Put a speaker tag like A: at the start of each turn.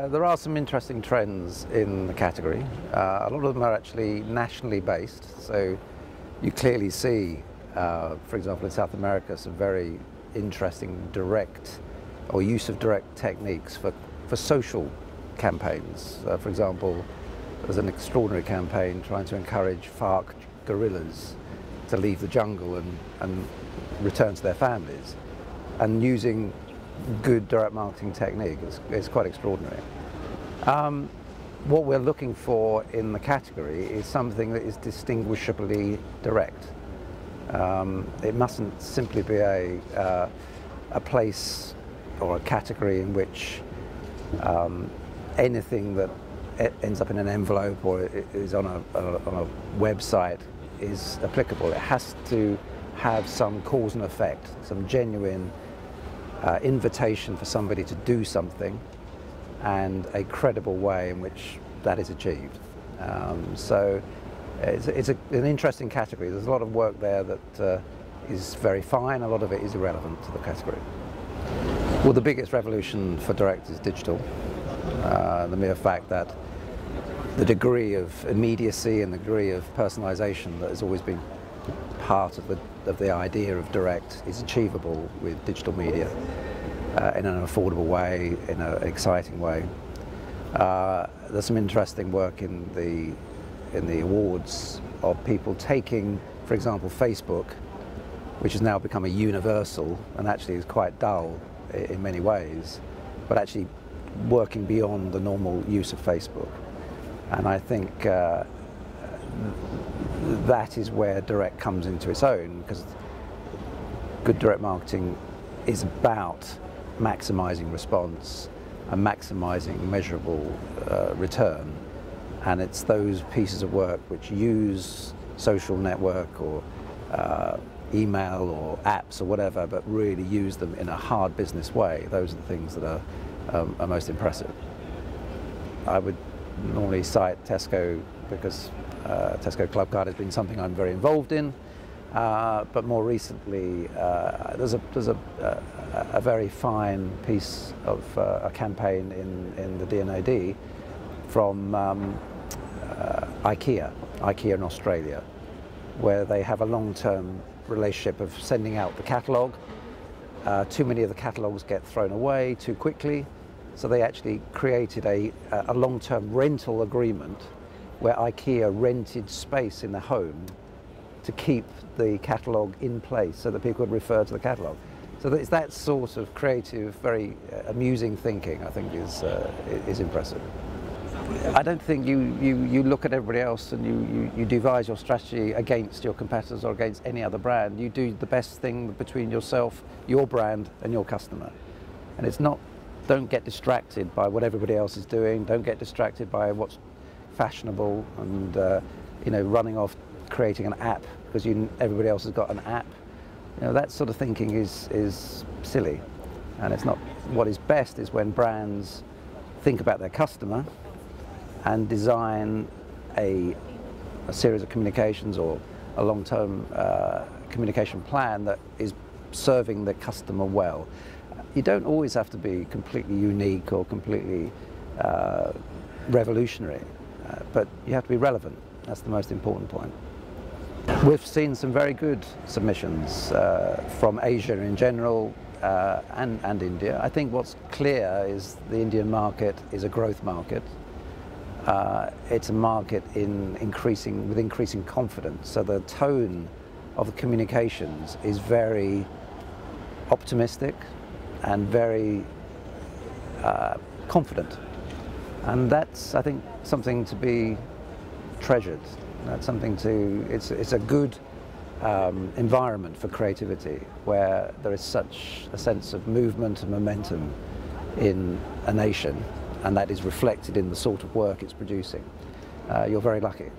A: There are some interesting trends in the category. A lot of them are actually nationally based, so you clearly see, for example, in South America, some very interesting direct or use of direct techniques for social campaigns. For example, there's an extraordinary campaign trying to encourage FARC guerrillas to leave the jungle and return to their families, and using good direct marketing technique. It's quite extraordinary. What we're looking for in the category is something that is distinguishably direct. It mustn't simply be a place or a category in which anything that ends up in an envelope or is on a website is applicable. It has to have some cause and effect, some genuine invitation for somebody to do something, and a credible way in which that is achieved. So it's an interesting category. There's a lot of work there that is very fine. A lot of it is irrelevant to the category. Well, the biggest revolution for direct is digital. The mere fact that the degree of immediacy and the degree of personalization that has always been part of the idea of direct is achievable with digital media in an affordable way, in an exciting way. There's some interesting work in the awards of people taking, for example, Facebook, which has now become a universal and actually is quite dull in many ways, but actually working beyond the normal use of Facebook. And I think that is where direct comes into its own, because good direct marketing is about maximizing response and maximizing measurable return. And it's those pieces of work which use social network or email or apps or whatever, but really use them in a hard business way. Those are the things that are most impressive. I would normally cite Tesco, because Tesco Club Card has been something I'm very involved in, but more recently there's a very fine piece of a campaign in the D&AD from IKEA in Australia, where they have a long-term relationship of sending out the catalogue. Too many of the catalogues get thrown away too quickly, so they actually created a long-term rental agreement where IKEA rented space in the home to keep the catalogue in place so that people could refer to the catalogue. So it's that sort of creative, very amusing thinking, I think, is impressive. I don't think you look at everybody else and you devise your strategy against your competitors or against any other brand. You do the best thing between yourself, your brand, and your customer. And it's not, don't get distracted by what everybody else is doing. Don't get distracted by what's fashionable and running off creating an app because everybody else has got an app. That sort of thinking is silly, and it's not. What is best is when brands think about their customer and design a series of communications or a long-term communication plan that is serving the customer well. You don't always have to be completely unique or completely revolutionary, but you have to be relevant. That's the most important point. We've seen some very good submissions from Asia in general and India. I think what's clear is the Indian market is a growth market. It's a market with increasing confidence. So the tone of the communications is very optimistic and very confident. And that's, I think, something to be treasured. That's something it's a good environment for creativity, where there is such a sense of movement and momentum in a nation, and that is reflected in the sort of work it's producing. You're very lucky.